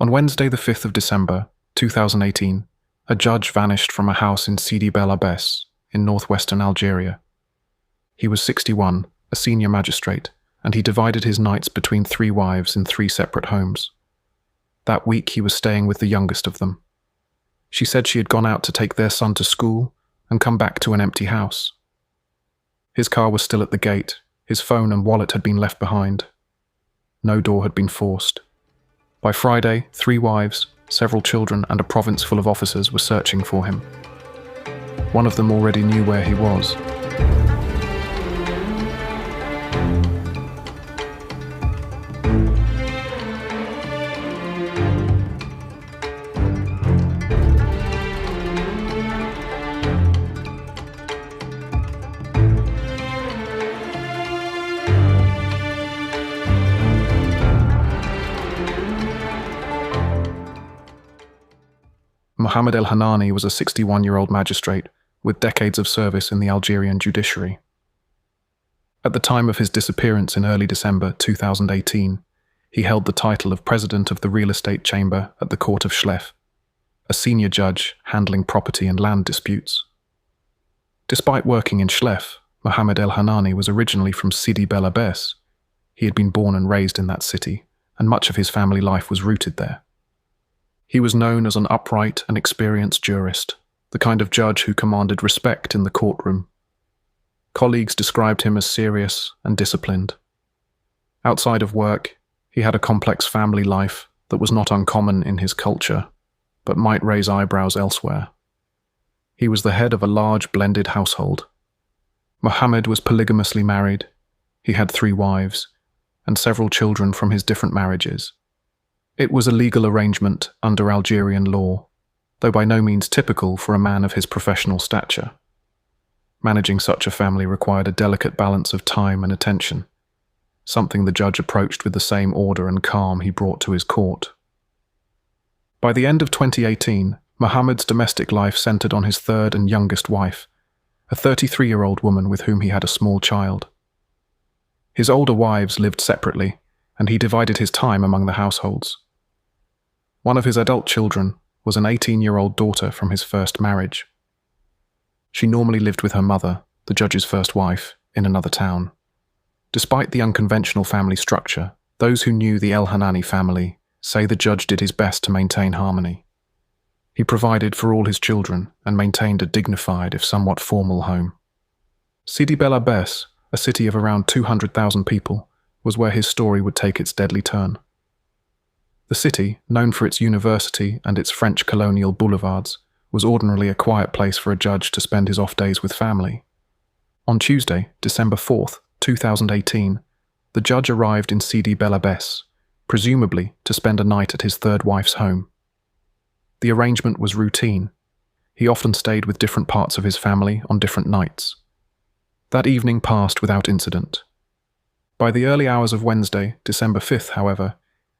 On Wednesday, the 5th of December, 2018, a judge vanished from a house in Sidi Bel Abbès, in northwestern Algeria. He was 61, a senior magistrate, and he divided his nights between 3 wives in 3 separate homes. That week he was staying with the youngest of them. She said she had gone out to take their son to school and come back to an empty house. His car was still at the gate, his phone and wallet had been left behind. No door had been forced. By Friday, 3 wives, several children and a province full of officers were searching for him. One of them already knew where he was. Mohammed El-Hanani was a 61-year-old magistrate with decades of service in the Algerian judiciary. At the time of his disappearance in early December 2018, he held the title of President of the Real Estate Chamber at the Court of Schleff, a senior judge handling property and land disputes. Despite working in Schleff, Mohammed El-Hanani was originally from Sidi Bel Abbès. He had been born and raised in that city, and much of his family life was rooted there. He was known as an upright and experienced jurist, the kind of judge who commanded respect in the courtroom. Colleagues described him as serious and disciplined. Outside of work, he had a complex family life that was not uncommon in his culture, but might raise eyebrows elsewhere. He was the head of a large blended household. Mohammed was polygamously married. He had 3 wives, and several children from his different marriages. It was a legal arrangement under Algerian law, though by no means typical for a man of his professional stature. Managing such a family required a delicate balance of time and attention, something the judge approached with the same order and calm he brought to his court. By the end of 2018, Mohammed's domestic life centered on his 3rd and youngest wife, a 33-year-old woman with whom he had a small child. His older wives lived separately, and he divided his time among the households. One of his adult children was an 18-year-old daughter from his first marriage. She normally lived with her mother, the judge's first wife, in another town. Despite the unconventional family structure, those who knew the El-Hanani family say the judge did his best to maintain harmony. He provided for all his children and maintained a dignified, if somewhat formal, home. Sidi Bel Abbès, a city of around 200,000 people, was where his story would take its deadly turn. The city, known for its university and its French colonial boulevards, was ordinarily a quiet place for a judge to spend his off days with family. On Tuesday, December 4th, 2018, the judge arrived in Sidi Bel Abbès, presumably to spend a night at his 3rd wife's home. The arrangement was routine. He often stayed with different parts of his family on different nights. That evening passed without incident. By the early hours of Wednesday, December 5th, however,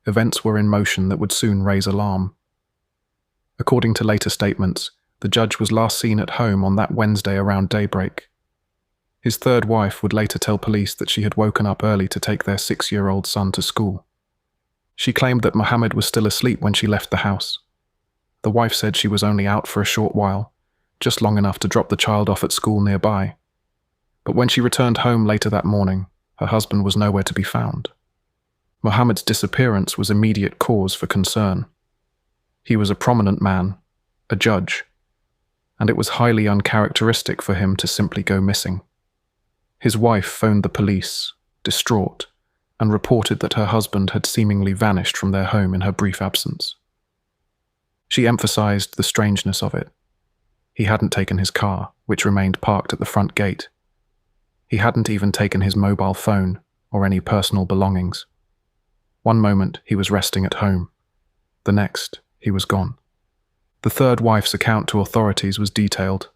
events were in motion that would soon raise alarm. According to later statements, the judge was last seen at home on that Wednesday around daybreak. His 3rd wife would later tell police that she had woken up early to take their 6-year-old son to school. She claimed that Mohammed was still asleep when she left the house. The wife said she was only out for a short while, just long enough to drop the child off at school nearby. But when she returned home later that morning, her husband was nowhere to be found. Mohammed's disappearance was immediate cause for concern. He was a prominent man, a judge, and it was highly uncharacteristic for him to simply go missing. His wife phoned the police, distraught, and reported that her husband had seemingly vanished from their home in her brief absence. She emphasized the strangeness of it. He hadn't taken his car, which remained parked at the front gate. He hadn't even taken his mobile phone or any personal belongings. One moment he was resting at home. The next, he was gone. The 3rd wife's account to authorities was detailed.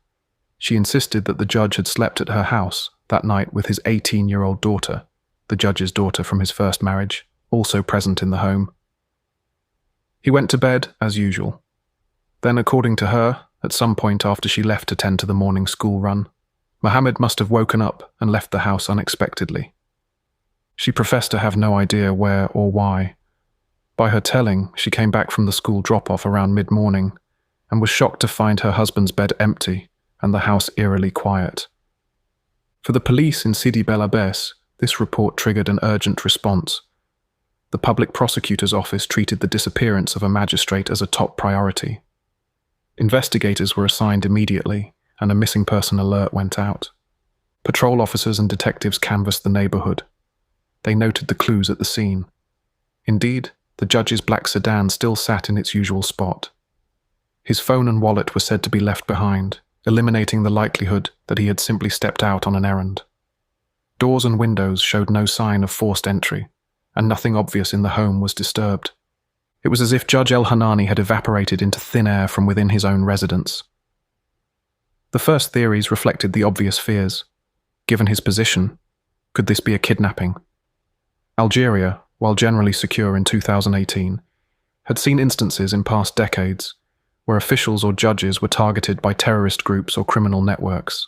She insisted that the judge had slept at her house that night with his 18-year-old daughter, the judge's daughter from his first marriage, also present in the home. He went to bed as usual. Then, according to her, at some point after she left to tend to the morning school run, Mohammed must have woken up and left the house unexpectedly. She professed to have no idea where or why. By her telling, she came back from the school drop-off around mid-morning and was shocked to find her husband's bed empty and the house eerily quiet. For the police in Sidi Bel Abbès, this report triggered an urgent response. The public prosecutor's office treated the disappearance of a magistrate as a top priority. Investigators were assigned immediately, and a missing person alert went out. Patrol officers and detectives canvassed the neighborhood. They noted the clues at the scene. Indeed, the judge's black sedan still sat in its usual spot. His phone and wallet were said to be left behind, eliminating the likelihood that he had simply stepped out on an errand. Doors and windows showed no sign of forced entry, and nothing obvious in the home was disturbed. It was as if Judge El-Hanani had evaporated into thin air from within his own residence. The first theories reflected the obvious fears. Given his position, could this be a kidnapping? Algeria, while generally secure in 2018, had seen instances in past decades where officials or judges were targeted by terrorist groups or criminal networks.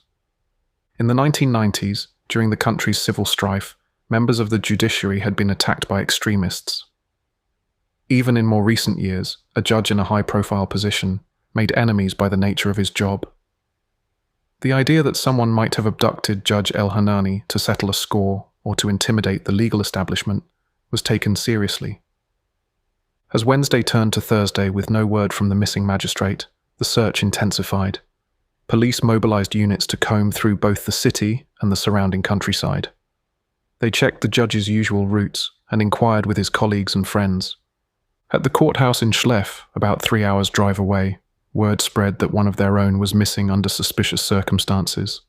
In the 1990s, during the country's civil strife, members of the judiciary had been attacked by extremists. Even in more recent years, a judge in a high-profile position made enemies by the nature of his job. The idea that someone might have abducted Judge El-Hanani to settle a score or to intimidate the legal establishment was taken seriously. As Wednesday turned to Thursday with no word from the missing magistrate, the search intensified. Police mobilized units to comb through both the city and the surrounding countryside. They checked the judge's usual routes and inquired with his colleagues and friends. At the courthouse in Schleff, about 3 hours' drive away, word spread that one of their own was missing under suspicious circumstances.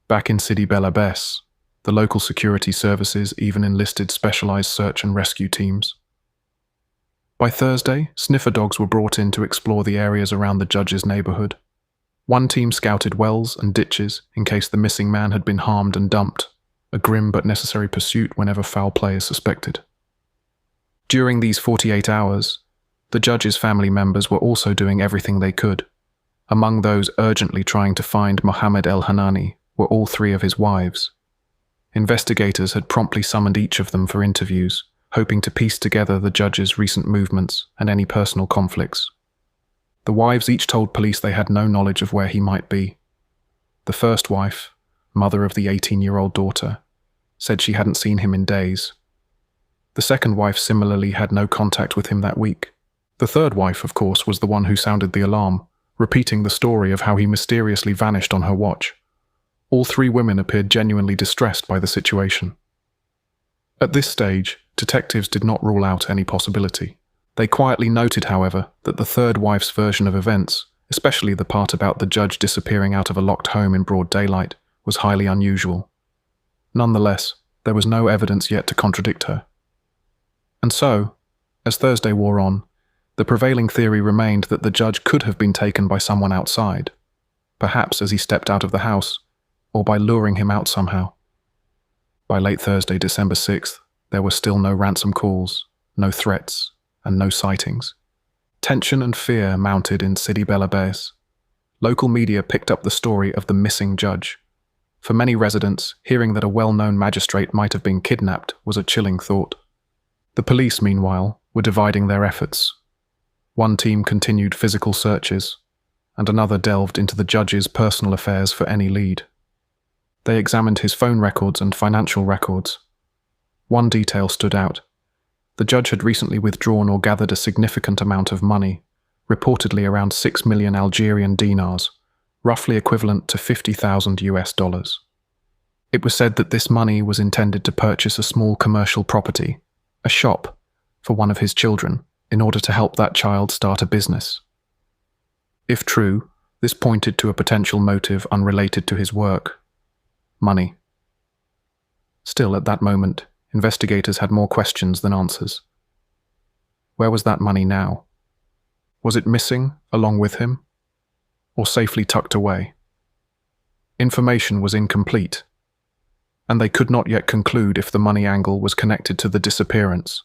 Back in Sidi Bel Abbès, the local security services even enlisted specialized search and rescue teams. By Thursday, sniffer dogs were brought in to explore the areas around the judge's neighborhood. One team scouted wells and ditches in case the missing man had been harmed and dumped, a grim but necessary pursuit whenever foul play is suspected. During these 48 hours, the judge's family members were also doing everything they could. Among those urgently trying to find Mohammed El-Hanani were all 3 of his wives. Investigators had promptly summoned each of them for interviews, hoping to piece together the judge's recent movements and any personal conflicts. The wives each told police they had no knowledge of where he might be. The first wife, mother of the 18-year-old daughter, said she hadn't seen him in days. The second wife similarly had no contact with him that week. The third wife, of course, was the one who sounded the alarm, repeating the story of how he mysteriously vanished on her watch. All 3 women appeared genuinely distressed by the situation. At this stage, detectives did not rule out any possibility. They quietly noted, however, that the third wife's version of events, especially the part about the judge disappearing out of a locked home in broad daylight, was highly unusual. Nonetheless, there was no evidence yet to contradict her. And so, as Thursday wore on, the prevailing theory remained that the judge could have been taken by someone outside, perhaps as he stepped out of the house, or by luring him out somehow. By late Thursday, December 6th, there were still no ransom calls, no threats, and no sightings. Tension and fear mounted in Sidi Bel Abbès. Local media picked up the story of the missing judge. For many residents, hearing that a well-known magistrate might have been kidnapped was a chilling thought. The police, meanwhile, were dividing their efforts. One team continued physical searches, and another delved into the judge's personal affairs for any lead. They examined his phone records and financial records. One detail stood out. The judge had recently withdrawn or gathered a significant amount of money, reportedly around 6 million Algerian dinars, roughly equivalent to $50,000. It was said that this money was intended to purchase a small commercial property, a shop, for one of his children, in order to help that child start a business. If true, this pointed to a potential motive unrelated to his work: money. Still, at that moment, investigators had more questions than answers. Where was that money now? Was it missing along with him, or safely tucked away? Information was incomplete, and they could not yet conclude if the money angle was connected to the disappearance.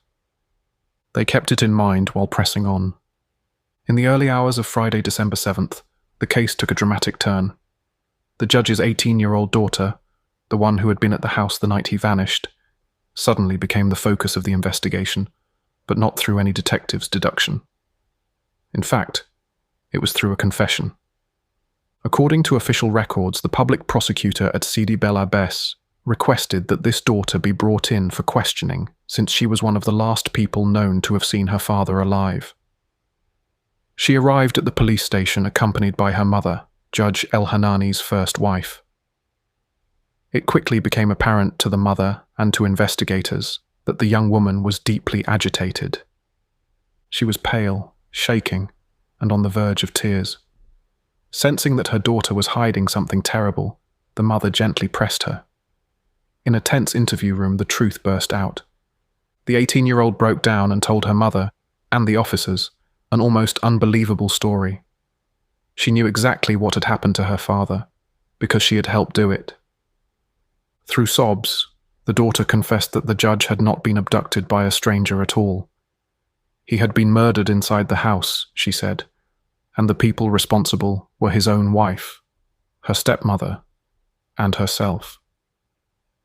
They kept it in mind while pressing on. In the early hours of Friday, December 7th, the case took a dramatic turn. The judge's 18-year-old daughter, the one who had been at the house the night he vanished, suddenly became the focus of the investigation, but not through any detective's deduction. In fact, it was through a confession. According to official records, the public prosecutor at Sidi Bel Abbès requested that this daughter be brought in for questioning, since she was one of the last people known to have seen her father alive. She arrived at the police station accompanied by her mother, Judge El-Hanani's first wife. It quickly became apparent to the mother and to investigators that the young woman was deeply agitated. She was pale, shaking, and on the verge of tears. Sensing that her daughter was hiding something terrible, the mother gently pressed her. In a tense interview room, the truth burst out. The 18-year-old broke down and told her mother, and the officers, an almost unbelievable story. She knew exactly what had happened to her father, because she had helped do it. Through sobs, the daughter confessed that the judge had not been abducted by a stranger at all. He had been murdered inside the house, she said, and the people responsible were his own wife, her stepmother, and herself.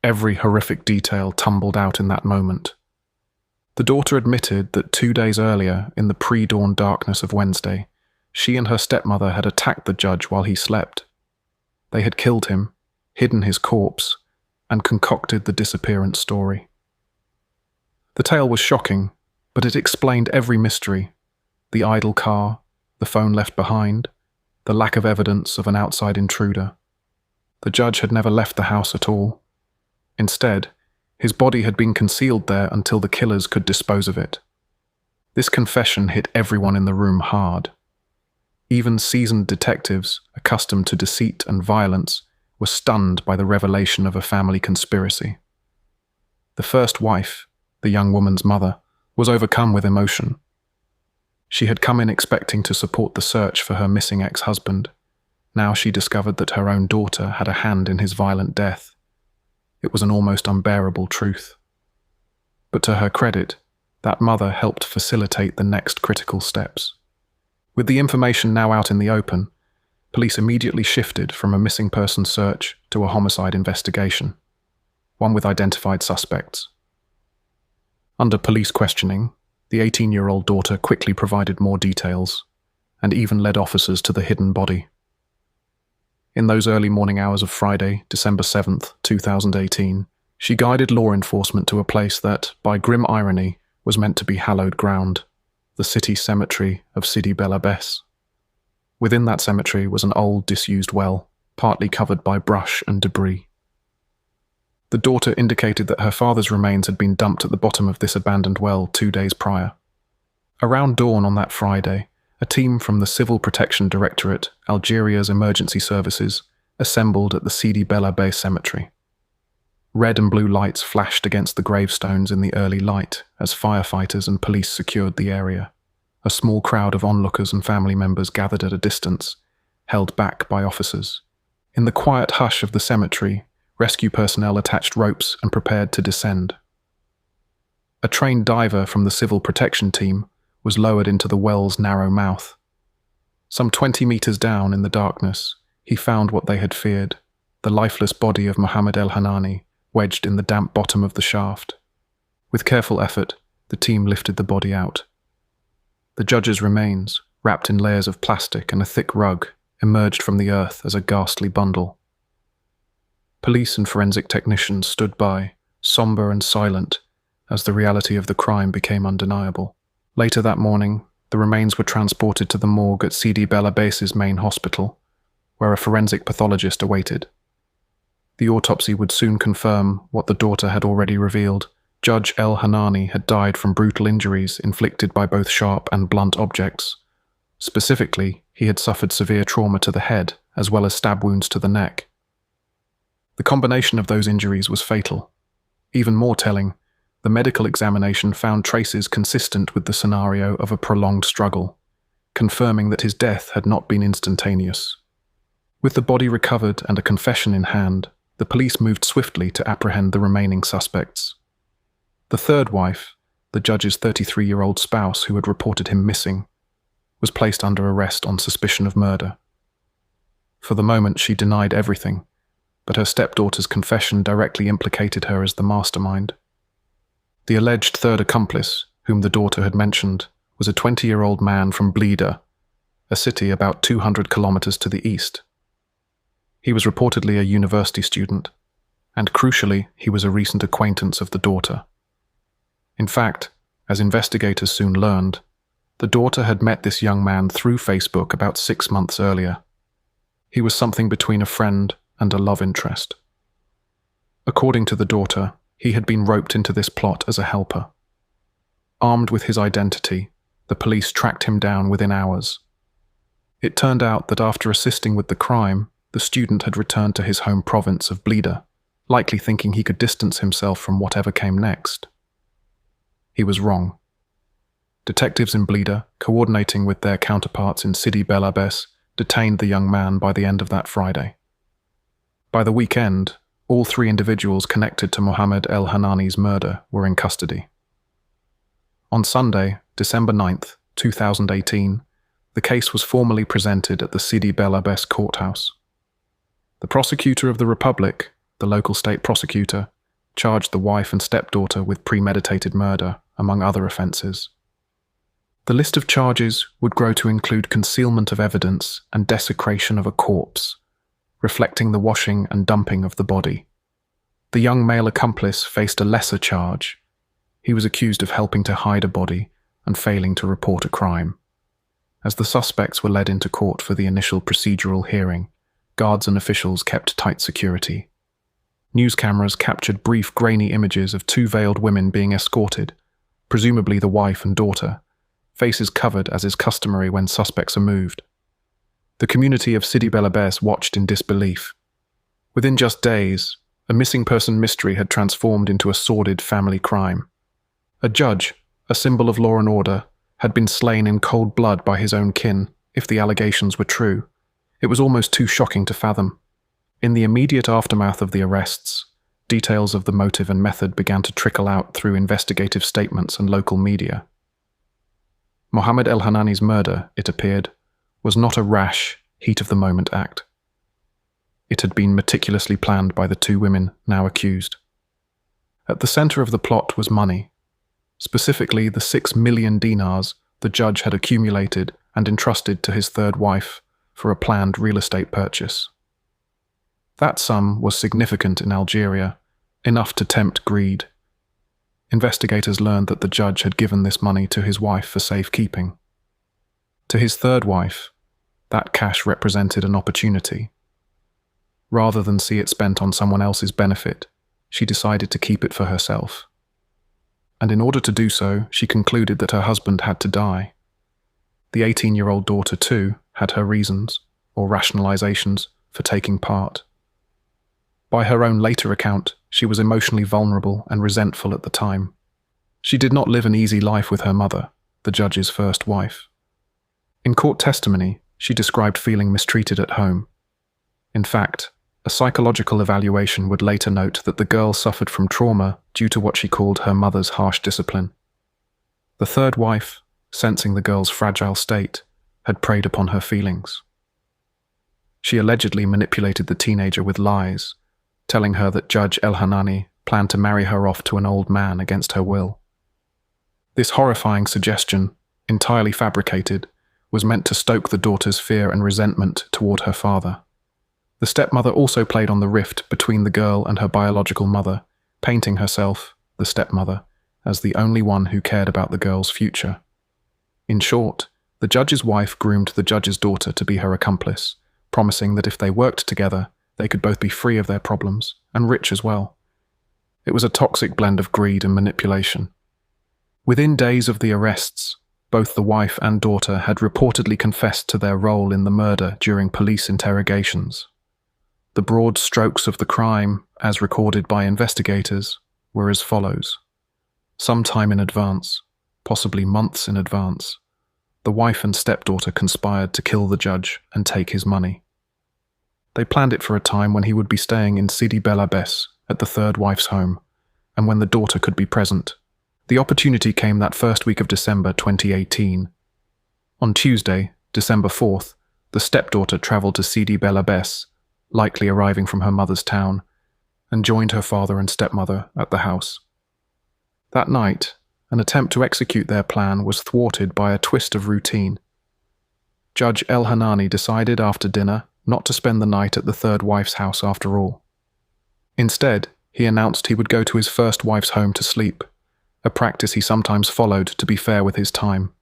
Every horrific detail tumbled out in that moment. The daughter admitted that 2 days earlier, in the pre-dawn darkness of Wednesday, she and her stepmother had attacked the judge while he slept. They had killed him, hidden his corpse, and concocted the disappearance story. The tale was shocking, but it explained every mystery: the idle car, the phone left behind, the lack of evidence of an outside intruder. The judge had never left the house at all. Instead, his body had been concealed there until the killers could dispose of it. This confession hit everyone in the room hard. Even seasoned detectives, accustomed to deceit and violence, were stunned by the revelation of a family conspiracy. The first wife, the young woman's mother, was overcome with emotion. She had come in expecting to support the search for her missing ex-husband. Now she discovered that her own daughter had a hand in his violent death. It was an almost unbearable truth. But to her credit, that mother helped facilitate the next critical steps. With the information now out in the open, police immediately shifted from a missing person search to a homicide investigation, one with identified suspects. Under police questioning, the 18-year-old daughter quickly provided more details, and even led officers to the hidden body. In those early morning hours of Friday, December 7th, 2018, she guided law enforcement to a place that, by grim irony, was meant to be hallowed ground, the city cemetery of Sidi Bel Abbès. Within that cemetery was an old, disused well, partly covered by brush and debris. The daughter indicated that her father's remains had been dumped at the bottom of this abandoned well 2 days prior. Around dawn on that Friday, a team from the Civil Protection Directorate, Algeria's emergency services, assembled at the Sidi Bel Abbès cemetery. Red and blue lights flashed against the gravestones in the early light as firefighters and police secured the area. A small crowd of onlookers and family members gathered at a distance, held back by officers. In the quiet hush of the cemetery, rescue personnel attached ropes and prepared to descend. A trained diver from the civil protection team was lowered into the well's narrow mouth. Some 20 meters down in the darkness, he found what they had feared, the lifeless body of Mohammed El-Hanani, wedged in the damp bottom of the shaft. With careful effort, the team lifted the body out. The judge's remains, wrapped in layers of plastic and a thick rug, emerged from the earth as a ghastly bundle. Police and forensic technicians stood by, somber and silent, as the reality of the crime became undeniable. Later that morning, the remains were transported to the morgue at Sidi Bel Abbès' main hospital, where a forensic pathologist awaited. The autopsy would soon confirm what the daughter had already revealed. Judge El-Hanani had died from brutal injuries inflicted by both sharp and blunt objects. Specifically, he had suffered severe trauma to the head, as well as stab wounds to the neck. The combination of those injuries was fatal. Even more telling, the medical examination found traces consistent with the scenario of a prolonged struggle, confirming that his death had not been instantaneous. With the body recovered and a confession in hand, the police moved swiftly to apprehend the remaining suspects. The third wife, the judge's 33-year-old spouse who had reported him missing, was placed under arrest on suspicion of murder. For the moment, she denied everything, but her stepdaughter's confession directly implicated her as the mastermind. The alleged third accomplice, whom the daughter had mentioned, was a 20-year-old man from Blida, a city about 200 kilometers to the east. He was reportedly a university student, and crucially, he was a recent acquaintance of the daughter. In fact, as investigators soon learned, the daughter had met this young man through Facebook about 6 months earlier. He was something between a friend and a love interest. According to the daughter, he had been roped into this plot as a helper. Armed with his identity, the police tracked him down within hours. It turned out that after assisting with the crime, the student had returned to his home province of Blida, likely thinking he could distance himself from whatever came next. He was wrong. Detectives in Blida, coordinating with their counterparts in Sidi Bel Abbes, detained the young man by the end of that Friday. By the weekend, all 3 individuals connected to Mohammed El Hanani's murder were in custody. On Sunday, December 9th, 2018, the case was formally presented at the Sidi Bel Abbes courthouse. The prosecutor of the Republic, the local state prosecutor, charged the wife and stepdaughter with premeditated murder, among other offences. The list of charges would grow to include concealment of evidence and desecration of a corpse, reflecting the washing and dumping of the body. The young male accomplice faced a lesser charge. He was accused of helping to hide a body and failing to report a crime. As the suspects were led into court for the initial procedural hearing, guards and officials kept tight security. News cameras captured brief, grainy images of 2 veiled women being escorted, presumably the wife and daughter, faces covered as is customary when suspects are moved. The community of Sidi Bel Abbes watched in disbelief. Within just days, a missing person mystery had transformed into a sordid family crime. A judge, a symbol of law and order, had been slain in cold blood by his own kin, if the allegations were true. It was almost too shocking to fathom. In the immediate aftermath of the arrests, details of the motive and method began to trickle out through investigative statements and local media. Mohammed El Hanani's murder, it appeared, was not a rash, heat-of-the-moment act. It had been meticulously planned by the 2 women now accused. At the centre of the plot was money, specifically the 6 million dinars the judge had accumulated and entrusted to his 3rd wife for a planned real estate purchase. That sum was significant in Algeria, enough to tempt greed. Investigators learned that the judge had given this money to his wife for safekeeping. To his 3rd wife, that cash represented an opportunity. Rather than see it spent on someone else's benefit, she decided to keep it for herself. And in order to do so, she concluded that her husband had to die. The 18-year-old daughter, too, had her reasons, or rationalizations, for taking part. By her own later account, she was emotionally vulnerable and resentful at the time. She did not live an easy life with her mother, the judge's first wife. In court testimony, she described feeling mistreated at home. In fact, a psychological evaluation would later note that the girl suffered from trauma due to what she called her mother's harsh discipline. The 3rd wife, sensing the girl's fragile state, had preyed upon her feelings. She allegedly manipulated the teenager with lies, telling her that Judge El Hanani planned to marry her off to an old man against her will. This horrifying suggestion, entirely fabricated, was meant to stoke the daughter's fear and resentment toward her father. The stepmother also played on the rift between the girl and her biological mother, painting herself, the stepmother, as the only one who cared about the girl's future. In short, the judge's wife groomed the judge's daughter to be her accomplice, promising that if they worked together, they could both be free of their problems, and rich as well. It was a toxic blend of greed and manipulation. Within days of the arrests, both the wife and daughter had reportedly confessed to their role in the murder during police interrogations. The broad strokes of the crime, as recorded by investigators, were as follows. Some time in advance, possibly months in advance, the wife and stepdaughter conspired to kill the judge and take his money. They planned it for a time when he would be staying in Sidi Bel Abbes at the 3rd wife's home, and when the daughter could be present. The opportunity came that first week of December 2018. On Tuesday, December 4th, the stepdaughter travelled to Sidi Bel Abbes, likely arriving from her mother's town, and joined her father and stepmother at the house. That night, an attempt to execute their plan was thwarted by a twist of routine. Judge El-Hanani decided after dinner not to spend the night at the third wife's house after all. Instead, he announced he would go to his first wife's home to sleep, a practice he sometimes followed to be fair with his time.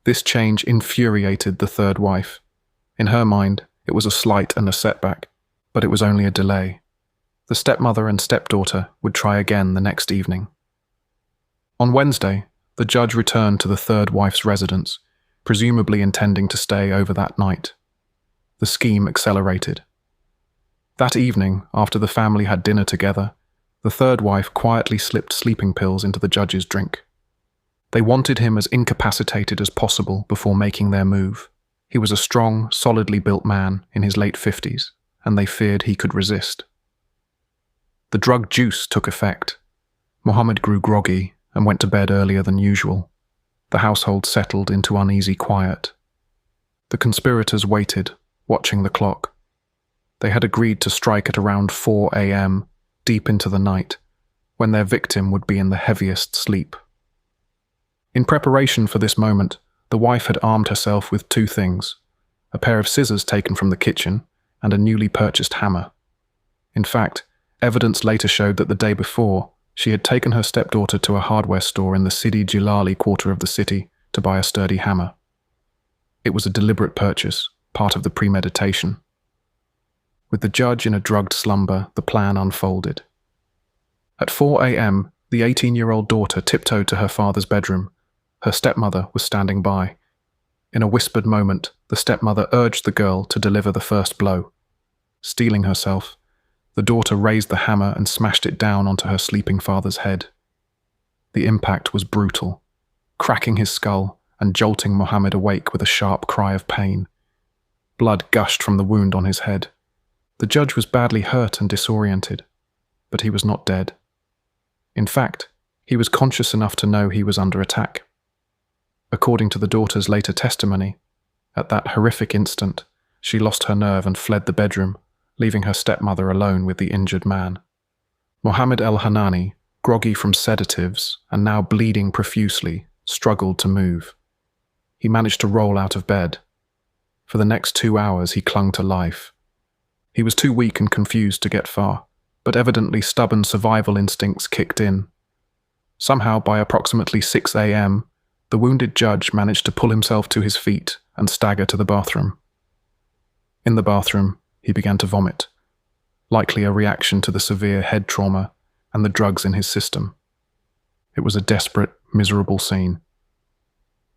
This change infuriated the third wife. In her mind, it was a slight and a setback, but it was only a delay. The stepmother and stepdaughter would try again the next evening. On Wednesday, the judge returned to the third wife's residence, presumably intending to stay over that night. The scheme accelerated. That evening, after the family had dinner together, the third wife quietly slipped sleeping pills into the judge's drink. They wanted him as incapacitated as possible before making their move. He was a strong, solidly built man in his late 50s, and they feared he could resist. The drug juice took effect. Mohammed grew groggy and went to bed earlier than usual. The household settled into uneasy quiet. The conspirators waited, watching the clock. They had agreed to strike at around 4 a.m., deep into the night, when their victim would be in the heaviest sleep. In preparation for this moment, the wife had armed herself with two things: a pair of scissors taken from the kitchen and a newly purchased hammer. In fact, evidence later showed that the day before, she had taken her stepdaughter to a hardware store in the Sidi Jilali quarter of the city to buy a sturdy hammer. It was a deliberate purchase, part of the premeditation. With the judge in a drugged slumber, the plan unfolded. At 4 a.m., the 18-year-old daughter tiptoed to her father's bedroom. Her stepmother was standing by. In a whispered moment, the stepmother urged the girl to deliver the first blow. Steeling herself, the daughter raised the hammer and smashed it down onto her sleeping father's head. The impact was brutal, cracking his skull and jolting Mohammed awake with a sharp cry of pain. Blood gushed from the wound on his head. The judge was badly hurt and disoriented, but he was not dead. In fact, he was conscious enough to know he was under attack. According to the daughter's later testimony, at that horrific instant, she lost her nerve and fled the bedroom, leaving her stepmother alone with the injured man. Mohammed El-Hanani, groggy from sedatives and now bleeding profusely, struggled to move. He managed to roll out of bed. For the next 2 hours, he clung to life. He was too weak and confused to get far, but evidently stubborn survival instincts kicked in. Somehow, by approximately 6 a.m., the wounded judge managed to pull himself to his feet and stagger to the bathroom. In the bathroom, he began to vomit, likely a reaction to the severe head trauma and the drugs in his system. It was a desperate, miserable scene.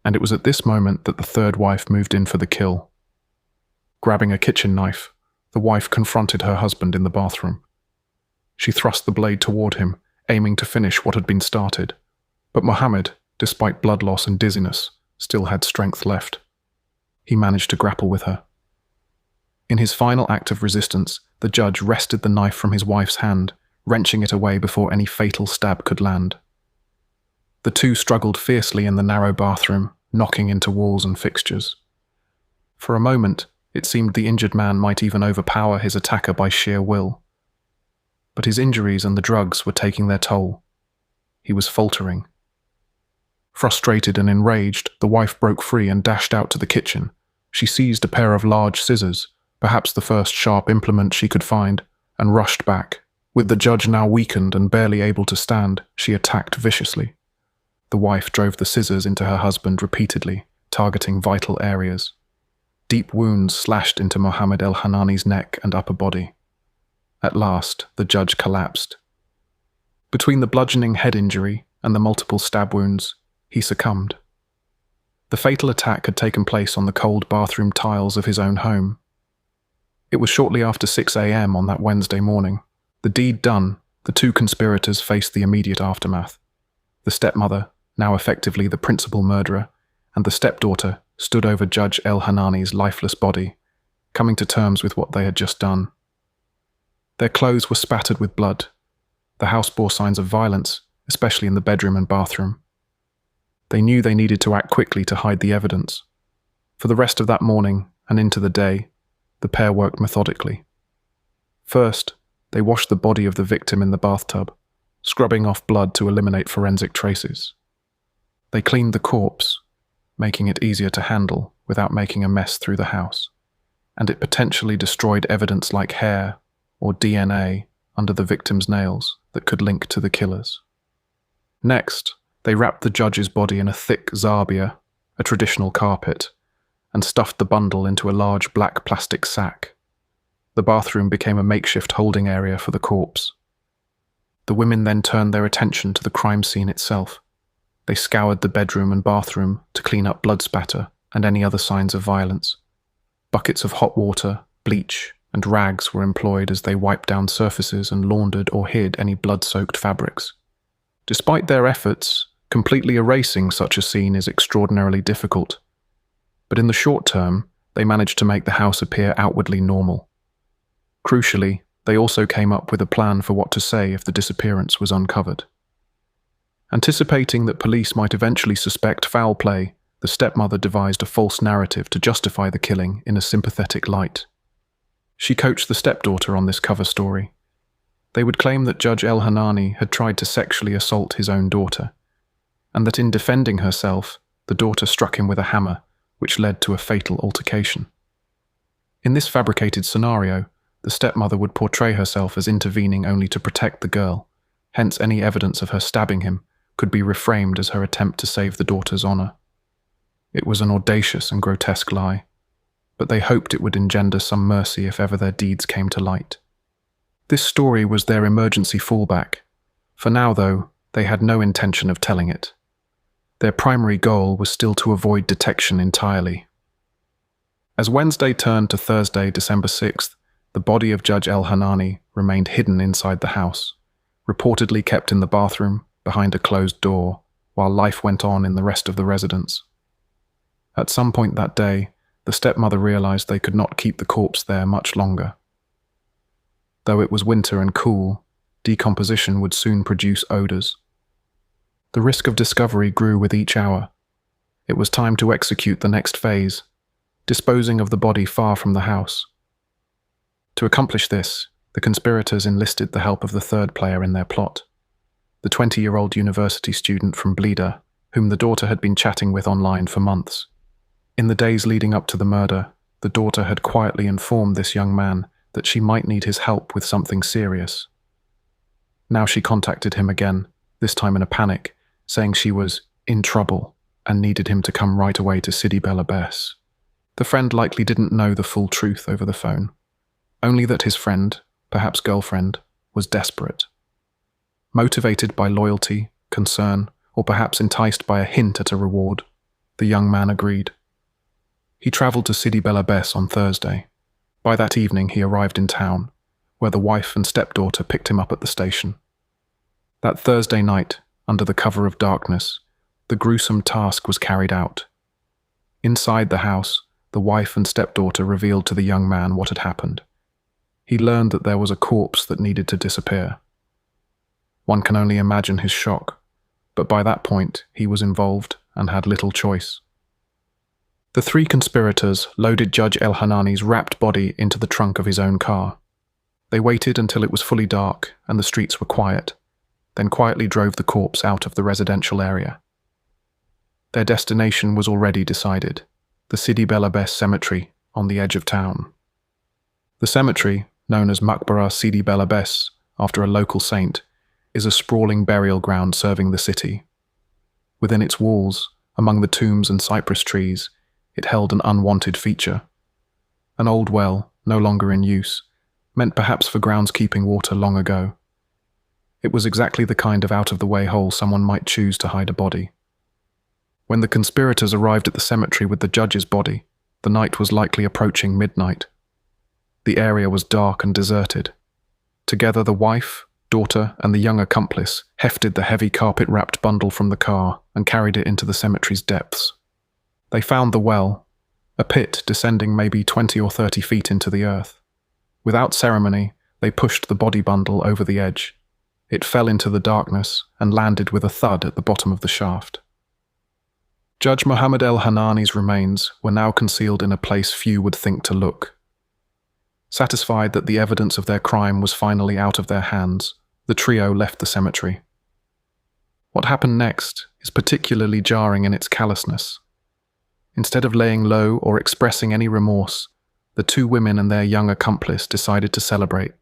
And it was at this moment that the third wife moved in for the kill. Grabbing a kitchen knife, the wife confronted her husband in the bathroom. She thrust the blade toward him, aiming to finish what had been started. But Mohammed, despite blood loss and dizziness, still had strength left. He managed to grapple with her. In his final act of resistance, the judge wrested the knife from his wife's hand, wrenching it away before any fatal stab could land. The two struggled fiercely in the narrow bathroom, knocking into walls and fixtures. For a moment, it seemed the injured man might even overpower his attacker by sheer will. But his injuries and the drugs were taking their toll. He was faltering. Frustrated and enraged, the wife broke free and dashed out to the kitchen. She seized a pair of large scissors, perhaps the first sharp implement she could find, and rushed back. With the judge now weakened and barely able to stand, she attacked viciously. The wife drove the scissors into her husband repeatedly, targeting vital areas. Deep wounds slashed into Mohammed El-Hanani's neck and upper body. At last, the judge collapsed. Between the bludgeoning head injury and the multiple stab wounds, he succumbed. The fatal attack had taken place on the cold bathroom tiles of his own home. It was shortly after 6 a.m. on that Wednesday morning. The deed done, the two conspirators faced the immediate aftermath. The stepmother, now effectively the principal murderer, and the stepdaughter stood over Judge El-Hanani's lifeless body, coming to terms with what they had just done. Their clothes were spattered with blood. The house bore signs of violence, especially in the bedroom and bathroom. They knew they needed to act quickly to hide the evidence. For the rest of that morning and into the day, the pair worked methodically. First, they washed the body of the victim in the bathtub, scrubbing off blood to eliminate forensic traces. They cleaned the corpse, making it easier to handle without making a mess through the house, and it potentially destroyed evidence like hair or DNA under the victim's nails that could link to the killers. Next, they wrapped the judge's body in a thick zarbia, a traditional carpet, and stuffed the bundle into a large black plastic sack. The bathroom became a makeshift holding area for the corpse. The women then turned their attention to the crime scene itself. They scoured the bedroom and bathroom to clean up blood spatter and any other signs of violence. Buckets of hot water, bleach, and rags were employed as they wiped down surfaces and laundered or hid any blood-soaked fabrics. Despite their efforts, completely erasing such a scene is extraordinarily difficult. But in the short term, they managed to make the house appear outwardly normal. Crucially, they also came up with a plan for what to say if the disappearance was uncovered. Anticipating that police might eventually suspect foul play, the stepmother devised a false narrative to justify the killing in a sympathetic light. She coached the stepdaughter on this cover story. They would claim that Judge El-Hanani had tried to sexually assault his own daughter, and that in defending herself, the daughter struck him with a hammer, which led to a fatal altercation. In this fabricated scenario, the stepmother would portray herself as intervening only to protect the girl, hence any evidence of her stabbing him could be reframed as her attempt to save the daughter's honor. It was an audacious and grotesque lie, but they hoped it would engender some mercy if ever their deeds came to light. This story was their emergency fallback. For now, though, they had no intention of telling it. Their primary goal was still to avoid detection entirely. As Wednesday turned to Thursday, December 6th, the body of Judge El-Hanani remained hidden inside the house, reportedly kept in the bathroom behind a closed door, while life went on in the rest of the residence. At some point that day, the stepmother realized they could not keep the corpse there much longer. Though it was winter and cool, decomposition would soon produce odors. The risk of discovery grew with each hour. It was time to execute the next phase, disposing of the body far from the house. To accomplish this, the conspirators enlisted the help of the third player in their plot, the 20-year-old university student from Blida, whom the daughter had been chatting with online for months. In the days leading up to the murder, the daughter had quietly informed this young man that she might need his help with something serious. Now she contacted him again, this time in a panic, saying she was in trouble and needed him to come right away to Sidi Bel Abbès. The friend likely didn't know the full truth over the phone, only that his friend, perhaps girlfriend, was desperate. Motivated by loyalty, concern, or perhaps enticed by a hint at a reward, the young man agreed. He travelled to Sidi Bel Abbès on Thursday. By that evening he arrived in town, where the wife and stepdaughter picked him up at the station. That Thursday night, under the cover of darkness, the gruesome task was carried out. Inside the house, the wife and stepdaughter revealed to the young man what had happened. He learned that there was a corpse that needed to disappear. One can only imagine his shock, but by that point he was involved and had little choice. The three conspirators loaded Judge El-Hanani's wrapped body into the trunk of his own car. They waited until it was fully dark and the streets were quiet, then quietly drove the corpse out of the residential area. Their destination was already decided, the Sidi Bel Abbès cemetery on the edge of town. The cemetery, known as Maqbara Sidi Bel Abbès, after a local saint, is a sprawling burial ground serving the city. Within its walls, among the tombs and cypress trees, it held an unwanted feature. An old well, no longer in use, meant perhaps for groundskeeping water long ago. It was exactly the kind of out-of-the-way hole someone might choose to hide a body. When the conspirators arrived at the cemetery with the judge's body, the night was likely approaching midnight. The area was dark and deserted. Together the wife, daughter, and the young accomplice hefted the heavy carpet-wrapped bundle from the car and carried it into the cemetery's depths. They found the well, a pit descending maybe 20 or 30 feet into the earth. Without ceremony, they pushed the body bundle over the edge. It fell into the darkness and landed with a thud at the bottom of the shaft. Judge Mohammed El-Hanani's remains were now concealed in a place few would think to look. Satisfied that the evidence of their crime was finally out of their hands, the trio left the cemetery. What happened next is particularly jarring in its callousness. Instead of laying low or expressing any remorse, the two women and their young accomplice decided to celebrate.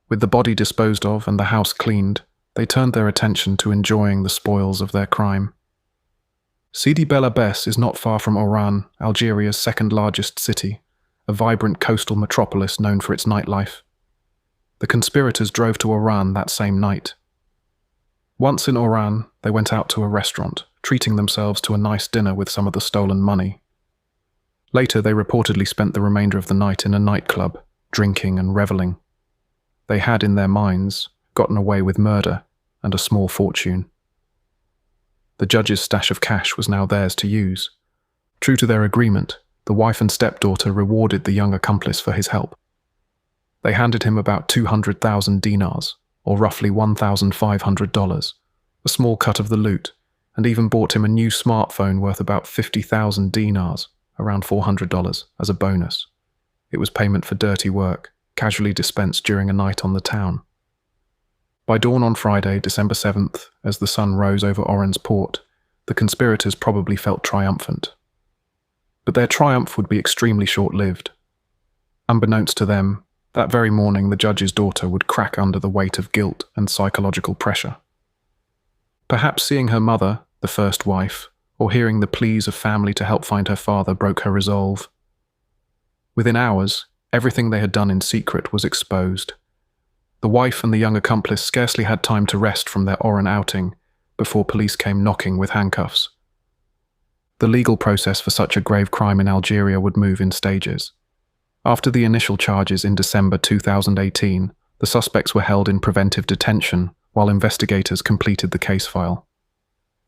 With the body disposed of and the house cleaned, they turned their attention to enjoying the spoils of their crime. Sidi Bel Abbès is not far from Oran, Algeria's second-largest city, a vibrant coastal metropolis known for its nightlife. The conspirators drove to Oran that same night. Once in Oran, they went out to a restaurant, treating themselves to a nice dinner with some of the stolen money. Later, they reportedly spent the remainder of the night in a nightclub, drinking and reveling. They had, in their minds, gotten away with murder and a small fortune. The judge's stash of cash was now theirs to use. True to their agreement, the wife and stepdaughter rewarded the young accomplice for his help. They handed him about 200,000 dinars, or roughly $1,500, a small cut of the loot, and even bought him a new smartphone worth about 50,000 dinars, around $400, as a bonus. It was payment for dirty work, casually dispensed during a night on the town. By dawn on Friday, December 7th, as the sun rose over Oran's port, the conspirators probably felt triumphant. But their triumph would be extremely short-lived. Unbeknownst to them, that very morning the judge's daughter would crack under the weight of guilt and psychological pressure. Perhaps seeing her mother, the first wife, or hearing the pleas of family to help find her father broke her resolve. Within hours, everything they had done in secret was exposed. The wife and the young accomplice scarcely had time to rest from their Oran outing before police came knocking with handcuffs. The legal process for such a grave crime in Algeria would move in stages. After the initial charges in December 2018, the suspects were held in preventive detention while investigators completed the case file.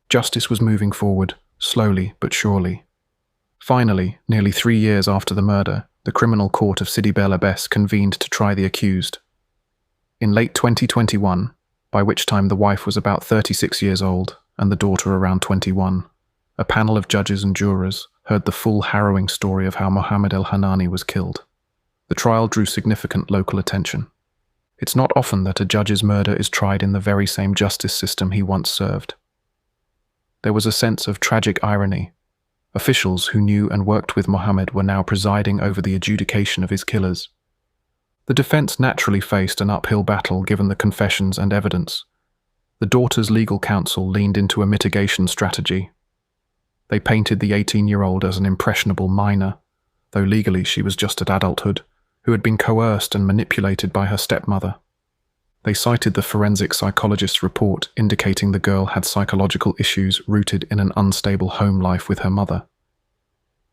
Justice was moving forward, slowly but surely. Finally, nearly 3 years after the murder, the criminal court of Sidi Bel Abbès convened to try the accused. In late 2021, by which time the wife was about 36 years old and the daughter around 21, a panel of judges and jurors heard the full harrowing story of how Mohammed El-Hanani was killed. The trial drew significant local attention. It's not often that a judge's murder is tried in the very same justice system he once served. There was a sense of tragic irony. Officials who knew and worked with Mohammed were now presiding over the adjudication of his killers. The defense naturally faced an uphill battle given the confessions and evidence. The daughter's legal counsel leaned into a mitigation strategy. They painted the 18-year-old as an impressionable minor, though legally she was just at adulthood, who had been coerced and manipulated by her stepmother. They cited the forensic psychologist's report indicating the girl had psychological issues rooted in an unstable home life with her mother.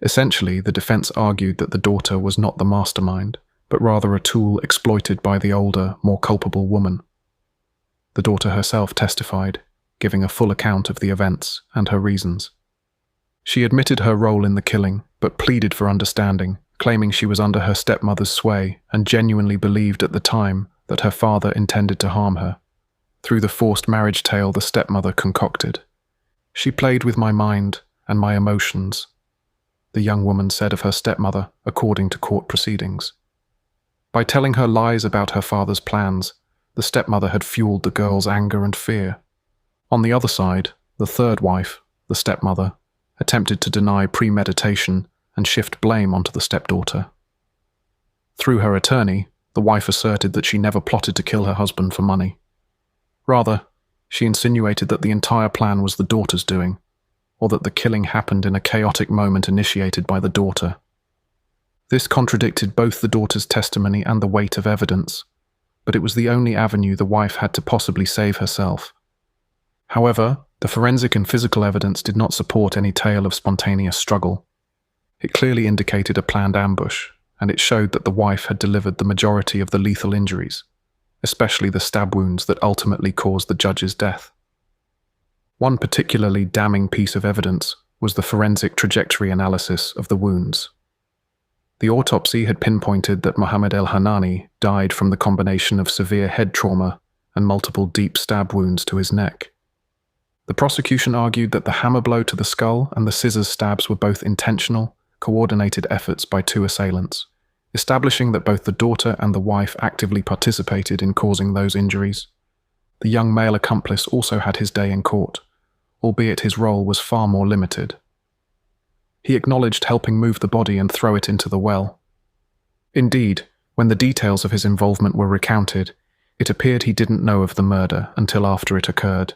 Essentially, the defense argued that the daughter was not the mastermind, but rather a tool exploited by the older, more culpable woman. The daughter herself testified, giving a full account of the events and her reasons. She admitted her role in the killing, but pleaded for understanding, claiming she was under her stepmother's sway and genuinely believed at the time that her father intended to harm her, through the forced marriage tale the stepmother concocted. "She played with my mind and my emotions," the young woman said of her stepmother, according to court proceedings. By telling her lies about her father's plans, the stepmother had fueled the girl's anger and fear. On the other side, the third wife, the stepmother, attempted to deny premeditation and shift blame onto the stepdaughter. Through her attorney, the wife asserted that she never plotted to kill her husband for money. Rather, she insinuated that the entire plan was the daughter's doing, or that the killing happened in a chaotic moment initiated by the daughter. This contradicted both the daughter's testimony and the weight of evidence, but it was the only avenue the wife had to possibly save herself. However, the forensic and physical evidence did not support any tale of spontaneous struggle. It clearly indicated a planned ambush, and it showed that the wife had delivered the majority of the lethal injuries, especially the stab wounds that ultimately caused the judge's death. One particularly damning piece of evidence was the forensic trajectory analysis of the wounds. The autopsy had pinpointed that Mohammed El-Hanani died from the combination of severe head trauma and multiple deep stab wounds to his neck. The prosecution argued that the hammer blow to the skull and the scissors stabs were both intentional, coordinated efforts by two assailants, establishing that both the daughter and the wife actively participated in causing those injuries. the young male accomplice also had his day in court, albeit his role was far more limited. He acknowledged helping move the body and throw it into the well. Indeed, when the details of his involvement were recounted, it appeared he didn't know of the murder until after it occurred.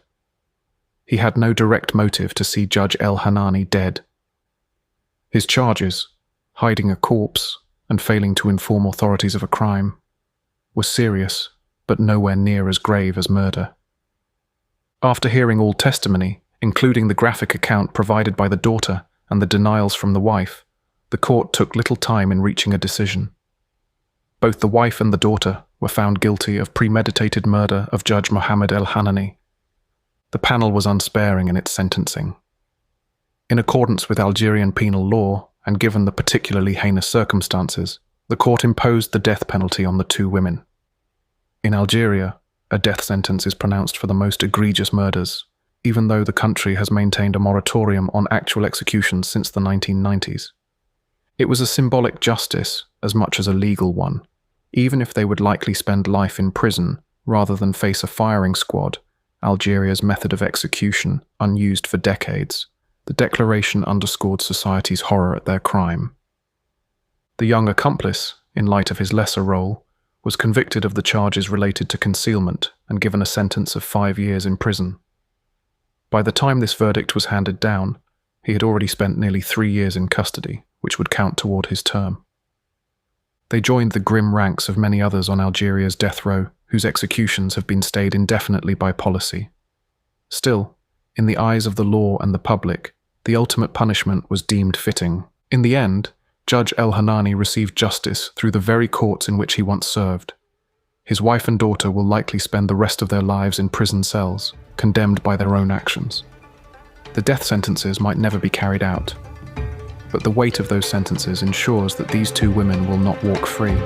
He had no direct motive to see Judge El-Hanani dead. His charges, hiding a corpse and failing to inform authorities of a crime, were serious, but nowhere near as grave as murder. After hearing all testimony, including the graphic account provided by the daughter and the denials from the wife, the court took little time in reaching a decision. Both the wife and the daughter were found guilty of premeditated murder of Judge Mohammed El-Hanani. The panel was unsparing in its sentencing. In accordance with Algerian penal law, and given the particularly heinous circumstances, the court imposed the death penalty on the two women. In Algeria, a death sentence is pronounced for the most egregious murders, even though the country has maintained a moratorium on actual executions since the 1990s. It was a symbolic justice as much as a legal one. Even if they would likely spend life in prison rather than face a firing squad, Algeria's method of execution, unused for decades, the declaration underscored society's horror at their crime. The young accomplice, in light of his lesser role, was convicted of the charges related to concealment and given a sentence of 5 years in prison. By the time this verdict was handed down, he had already spent nearly 3 years in custody, which would count toward his term. They joined the grim ranks of many others on Algeria's death row, whose executions have been stayed indefinitely by policy. Still, in the eyes of the law and the public, the ultimate punishment was deemed fitting. In the end, Judge El-Hanani received justice through the very courts in which he once served. His wife and daughter will likely spend the rest of their lives in prison cells, condemned by their own actions. The death sentences might never be carried out, but the weight of those sentences ensures that these two women will not walk free.